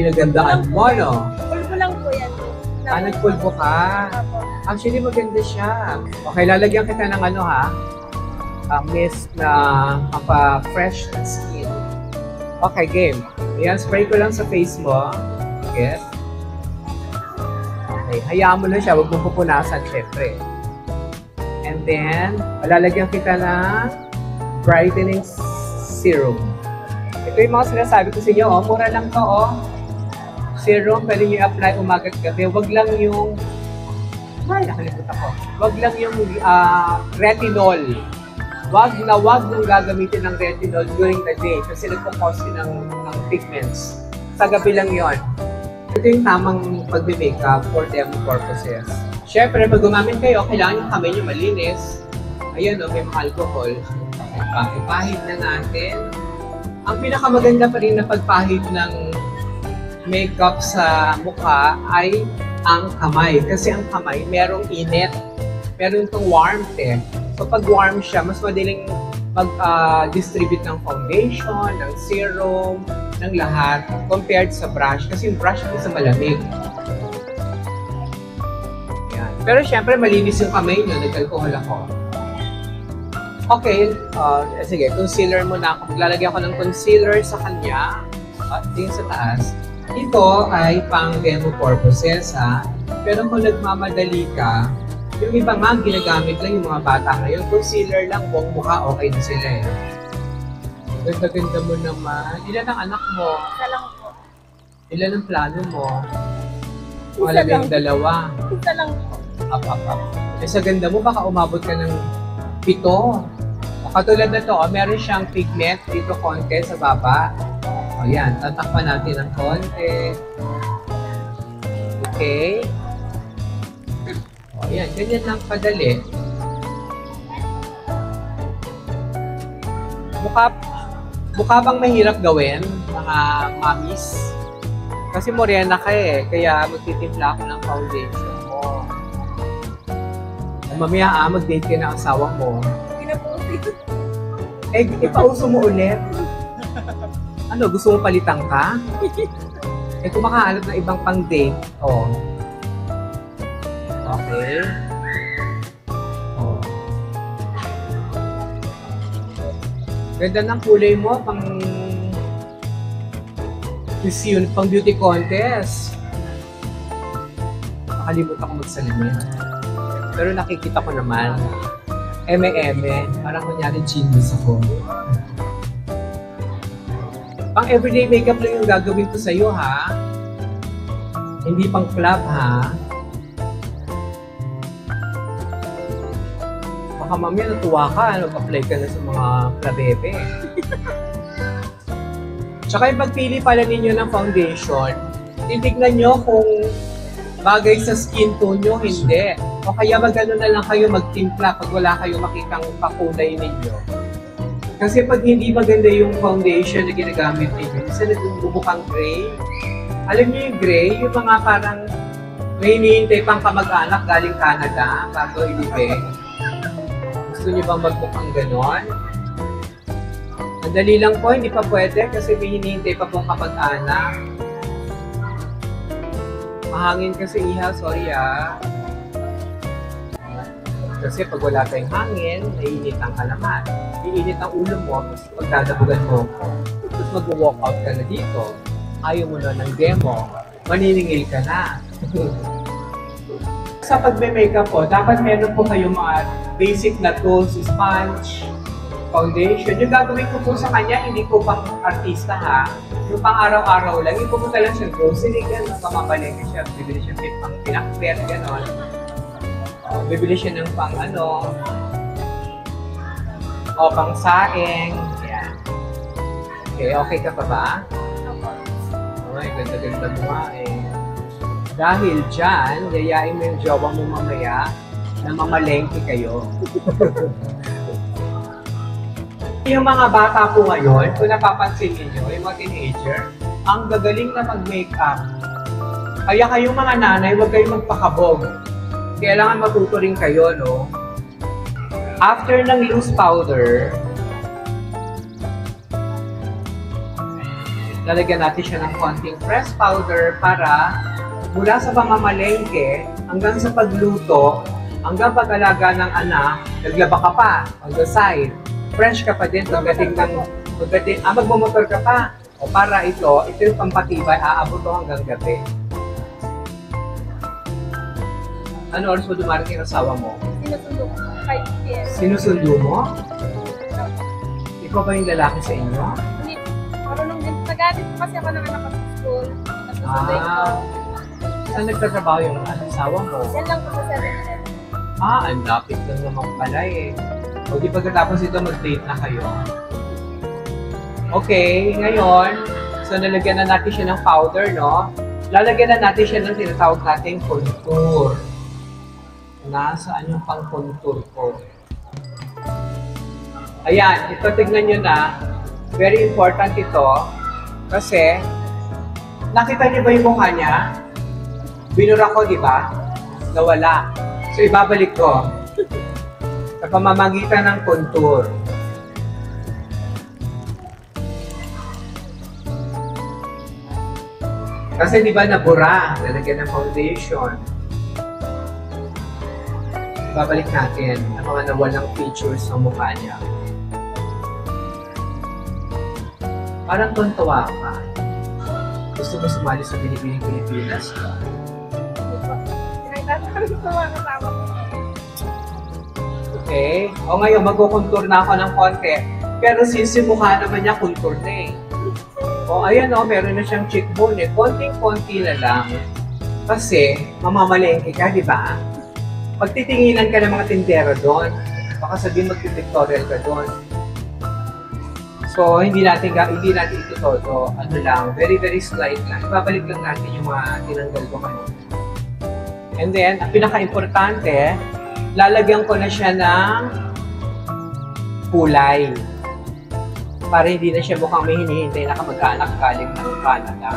pinagandaan mo, no? Pulbo lang po yan. Nagpulbo ka. Actually, maganda siya. Okay, lalagyan kita ng ano ha? Mist na fresh skin. Okay, game. Ayan, spray ko lang sa face mo. Yes. Okay, hayaan mo lang siya. Huwag mong pupunasan, syempre. And then, lalagyan kita ng brightening serum. Ito yung mga sinasabi ko sa inyo, oh. Mura lang to, oh. Serum, pwede nyo i-apply umagat gabi. Huwag lang yung... Ay, nakalimutan ko. Huwag lang yung retinol. Huwag nang gagamitin ng retinol during the day kasi nagpo-cause ng pigments. Sa gabi lang yon. Ito yung tamang pagbe-makeup for demo purposes. Siyempre, pag gumamit kayo, kailangan yung kamay nyo malinis. Ayan, oh, may mga alcohol. Pagpahid na natin. Ang pinakamaganda pa rin na pagpahid ng makeup sa mukha ay ang kamay. Kasi ang kamay, merong init. Meron itong warmth eh. So pag warm siya, mas madaling mag-distribute ng foundation, ng serum, ng lahat compared sa brush. Kasi yung brush is sa malamig. Yan. Pero syempre, malinis yung kamay nyo. Nag-alcohol ako. Okay, sige, concealer muna ako. Maglalagyan ko ng concealer sa kanya. Tingin sa taas. Ito ay pang demo purposes ha. Pero kung nagmamadali ka, yung iba nga ginagamit lang yung mga bata ngayon. Concealer lang, buong mukha, okay na sila eh. Ganda-ganda mo naman. Ilan ang anak mo? Isa lang po. Ilan ang plano mo? Isa Malagay lang. yung dalawa. Isa lang po. Up. Eh sa ganda mo, baka umabot ka ng 7. Katulad na to, meron siyang pigment dito konti sa baba. O yan, tatakpan natin ng konti. Okay. O yan, ganyan lang kadali. Mukha bang mahirap gawin, mga mommies? Kasi morena ka eh, kaya magtitimpla ako ng foundation mo. Mamaya mag-date ka ng asawa mo. Eh, ipauso mo ulit. Ano, gusto mo palitan ka? Eh, kung makahanap ng ibang pang-date, oh. Okay. Oh. Ganda ng kulay mo, pang beauty contest. Nakalimutan ko magsalamin. Pero nakikita ko naman. Eme-eme. Parang kunyari genius ako. Pang everyday makeup lang yung gagawin ko sa'yo, ha? Hindi pang club, ha? Baka mamaya natuwa ka, mag-apply ka na sa mga klabebe. Tsaka yung pagpili pala ninyo ng foundation, titignan nyo kung bagay sa skin tone nyo, hindi. O kaya mag-ano na lang kayo magtimpla pag wala kayong makitang pakulay ninyo. Kasi pag hindi maganda yung foundation na ginagamit ninyo, isa nagbubukang gray. Alam niyo yung gray, yung mga parang may hinihintay pang kamag-anak galing Canada bago ilibig. Gusto niyo bang magbukang ganon? Madali lang po, hindi pa pwede kasi may hinihintay pa pong kamag-anak. Mahangin kasi iha, sorry ah. Kasi pag wala tayong hangin, naiinit ang kalaman. Iinit ang ulo mo, tapos magdadabugan mo ko. Tapos mag-walk out ka na dito. Ayaw mo na ng demo, maniningil ka na. Sa pagme-makeup po, dapat meron po kayong mga basic na tools, sponge, foundation. Yung gagawin ko po sa kanya, hindi ko pang artista ha. Yung pang araw-araw lang, yung pumunta lang siya grocery, gano'n, mamapalengke siya, bibili siya pang pinakper, gano'n. Bibili siya ng pang ano, o pang saing, yan. Okay ka pa ba? Ay, ganda-ganda mo nga eh. Dahil dyan, yayain mo yung jowa mo mamaya na mamalengke kayo. Yung mga bata po ngayon, kung napapansin niyo, yung mga teenager, ang gagaling na mag-makeup. Kaya kayong mga nanay, huwag kayong magpakabog. Kailangan matuto rin kayo, no? After ng loose powder, lalagyan natin siya ng konting pressed powder para mula sa pamamalengke hanggang sa pagluto, hanggang pag-alaga ng anak, naglaba ka pa on the side. Fresh ka pa din pagdating magmumotor ka pa. O para ito yung pampatibay, aabot to hanggang gabi. Ano oras mo dumarating ang asawa mo? Sinusundo ko. 5 p.m. Sinusundo mo? Ikaw ba yung lalaki sa inyo? Hindi. Marunong din. Nag-aadit ko kasi ako ng anak ko sa school. Nasusunday ko. Saan nagtatrabaho yung asawa mo? Yan lang po sa 7-Eleven. Ang lapit lang naman pala eh. O di pagkatapos ito, mag-date na kayo. Okay, ngayon, so nalagyan na natin siya ng powder, no? Lalagyan na natin siya ng tinatawag nating contour. Nasaan yung pang-contour ko? Ayan, ito tignan nyo na. Very important ito. Kasi, nakita niyo ba yung mukha niya? Binura ko, di ba? Nawala. So, ibabalik ko. Sa pamamagitan ng contour. Kasi di ba nabura, nalagyan ng foundation. Babalik natin ang mga nawalang features ng mukha niya. Parang tuntua ka. Gusto mo sumali sa Binibining Pilipinas ka? Tinagtatanong sa mga kasama ko. Okay. O ngayon, magkukontour na ako ng konti. Pero since yung mukha naman niya, contour na eh. O ayan o, meron na siyang cheekbone eh. Konting-konti na lang. Kasi, mamamalengke ka, di ba? Pagtitinginan ka ng mga tindera doon. Baka sabihin mag-pictorial ka doon. So, hindi natin ito todo. Ano lang, very, very slight lang. Ibabalik lang natin yung mga tinanggal ko kanina. And then, ang pinaka-importante, lalagyan ko na siya ng kulay. Para hindi na siya mukhang may hinihintay na kamag-anak galing ng Canada.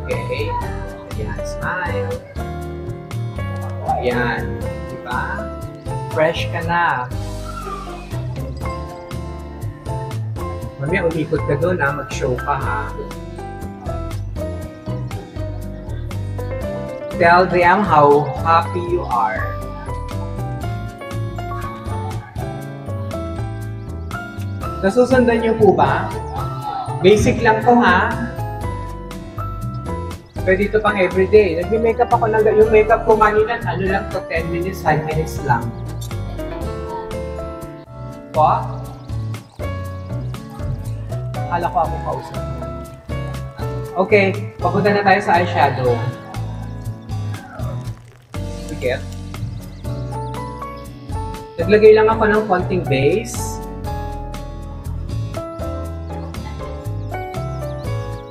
Okay. Ayan, smile. Ayan. Diba? Fresh ka na. Mamaya umikot ka doon ha, mag-show ka ha. Tell them how happy you are. Nasusundan niyo po ba? Basic lang to ha. Pwede ito pang everyday. Nag-makeup ako yung makeup ko kanina, ano lang to, 10 minutes, 5 minutes lang. Po? Akala ko ako kausap mo. Okay, papunta na tayo sa eyeshadow. Sige. Naglagay lang ako ng konting base.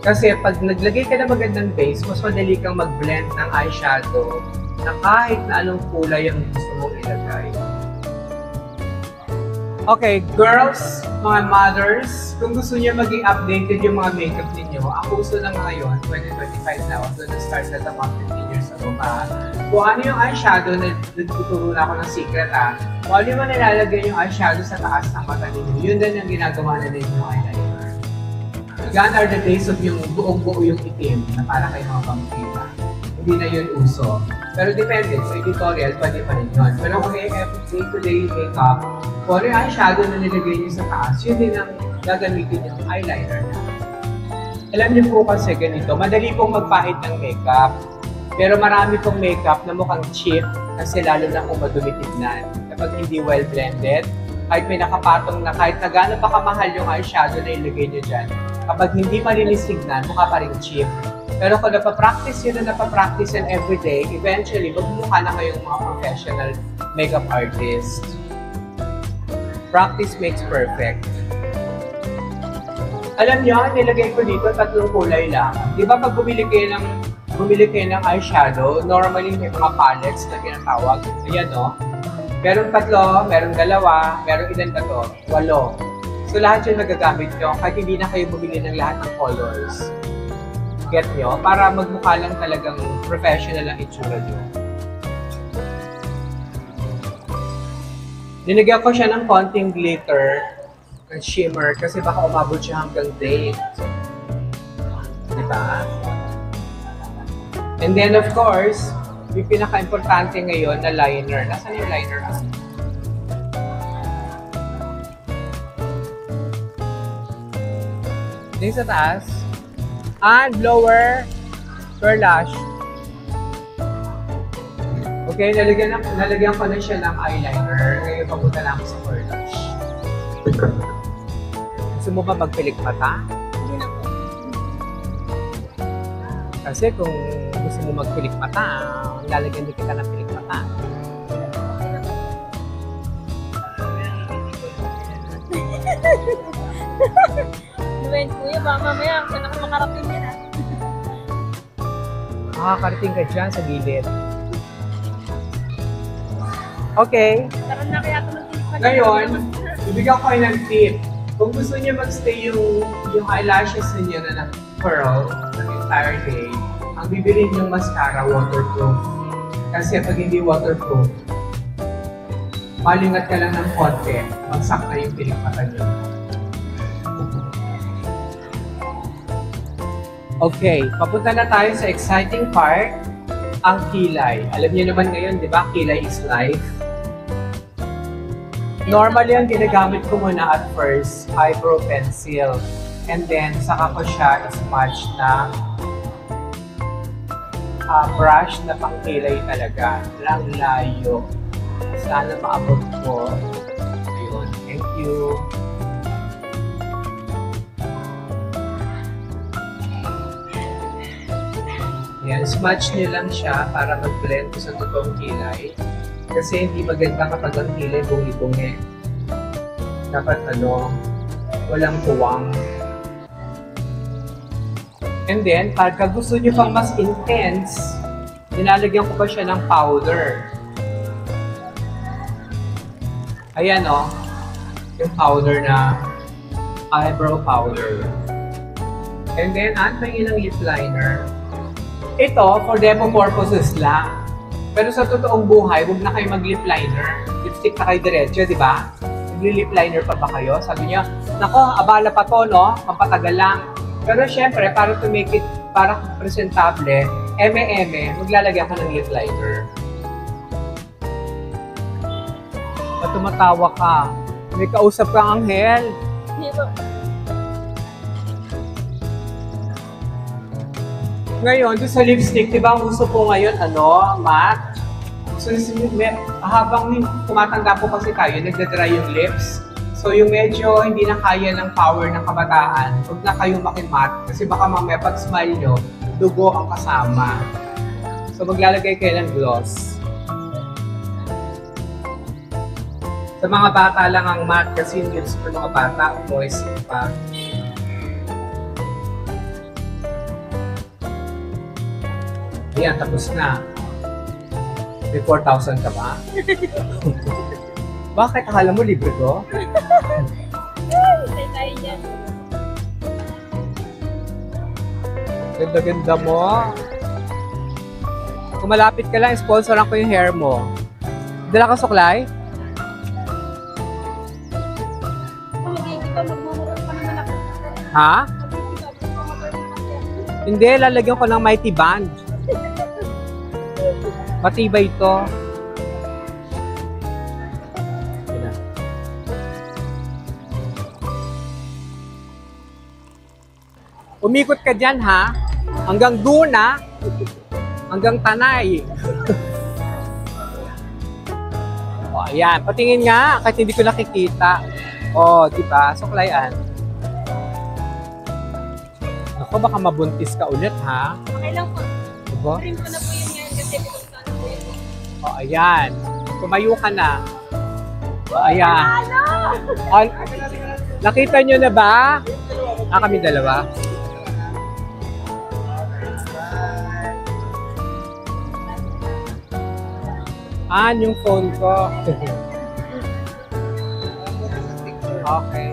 Kasi pag naglagay ka na magandang base, mas madali kang mag-blend ng eyeshadow na kahit na anong kulay ang gusto mong ilagay. Okay, girls, mga mothers, kung gusto niyo maging updated yung mga makeup ninyo, ang uso na ngayon, 2025 na, although na-start na about 15 years ago pa, kung ano yung eyeshadow, nagtuturo na ako ng secret kung ano yung nilalagay yung eyeshadow sa taas ng mata ninyo, yun din yung ginagawa na ninyo yung eyeliner. Gone are the days of yung buong-buo yung itim na para kayo mga pamukita. Hindi na yun uso. Pero depende, sa editorial, pwede pa rin yun. Pero kung day-to-day makeup, kung ano yung eyeshadow na nilagay niyo sa taas, yun din ang gagamitin yung eyeliner na. Alam niyo po kasi ganito, madali pong magpahid ng makeup. Pero marami pong makeup na mukhang cheap kasi lalo na kung madumitignan. Kapag hindi well blended, kahit may nakapatong na kahit na gano'n pa kamahal yung eyeshadow na ilagay niyo dyan, kapag hindi malinis tignan, mukha pa rin cheap. Pero kung napapractice yun na napapractice yan everyday, eventually, magmumukha na kayong mga professional makeup artist. Practice makes perfect. Alam nyo, nilagay ko dito 3 kulay lang. Di ba pag bumili kayo ng eyeshadow, normally may mga palettes na tinatawag. Ayan o. Meron 3, meron 2, meron ilan na to? 8. So lahat yung nagagamit nyo, kahit hindi na kayo bumili ng lahat ng colors. Get nyo? Para magmukha lang talagang professional ang itsura nyo. Ninagyan ko siya ng konting glitter ng shimmer kasi baka umabot siya hanggang date. Diba? And then of course, yung pinaka-importante ngayon na liner. Nasaan yung liner? Dito sa taas. And lower lash. Okay, nalagyan ko na siya ng eyeliner. Ngayon papunta na ako sa lash. Gusto mo ba magpilik mata? Hindi na po. Kasi kung gusto mo magpilik mata, lalagyan din kita ng pilik mata. Luwen, kuya, baka mamaya, saan ako makarating yan ah. Makakarating ka dyan sa gilid. Okay. Tara na kaya ito ng tinik. Ngayon, bibigyan ko kayo ng tip. Kung gusto niyo magstay yung eyelashes niyo na curl ng entire day, ang bibili niyong mascara waterproof. Kasi pag hindi waterproof, malingat ka lang ng konti, magsak na yung pilik mata niyo. Okay, papunta na tayo sa exciting part, ang kilay. Alam niyo naman ngayon, di ba? Kilay is life. Normally, ang ginagamit ko muna at first, eyebrow pencil. And then, saka ko siya smudge na brush na pangkilay talaga. Lang layo. Sana maabot ko. Ayun. Thank you. Yan, smudge nyo lang siya para mag-blend ko sa totoong kilay. Kasi hindi maganda kapag ang kilay bungi-bungi. Dapat walang puwang. And then, pagka gusto nyo pang mas intense, nilalagyan ko pa siya ng powder. Ayan yung powder na eyebrow powder. And then, antayin ng lip liner. Ito, for demo purposes lang. Pero sa totoong buhay, huwag na kayo mag-lip liner. Lipstick na kayo diretso, di ba? Nagli-lip liner pa ba kayo? Sabi niya, nako, abala pa to, no? Pampatagal lang. Pero syempre, para to make it, para presentable, maglalagyan ka ng lip liner. At tumatawa ka. May kausap kang anghel. Hindi po. Ngayon, doon sa lipstick, di ba ang uso po ngayon, matte? So, habang tumatanda po kasi tayo, nagdadry yung lips. So, yung medyo hindi na kaya ng power ng kabataan, huwag na kayong makimat. Kasi baka mamaya pag smile nyo, dugo ang kasama. So, maglalagay kayo ng gloss. Sa mga bata lang ang matte kasi yung lips for mga bata, moist pa. Ayan, tapos na. May 4,000 ka ba? Bakit? Akala mo libre ko? Tay tayo dyan. Ganda-ganda mo. Kung malapit ka lang, sponsoran ko yung hair mo. Dala ka suklay? Hindi ka magmumurot pa naman ako. Ha? Hindi ka magmumurot pa naman. Hindi, lalagyan ko ng mighty band. Matibay ito. Umikot ka dyan, ha? Hanggang Duna, hanggang Tanay. O, ayan. Patingin nga, kahit hindi ko nakikita. O, diba? Suklayan. Ako, baka mabuntis ka ulit, ha? Okay lang po. Diba? Trim ko na po yun ngayon kasi kung saan po yun. O, ayan. Tumayo ka na. O, ayan. O, nakita nyo na ba? Kami dalawa. Yung phone ko. Okay.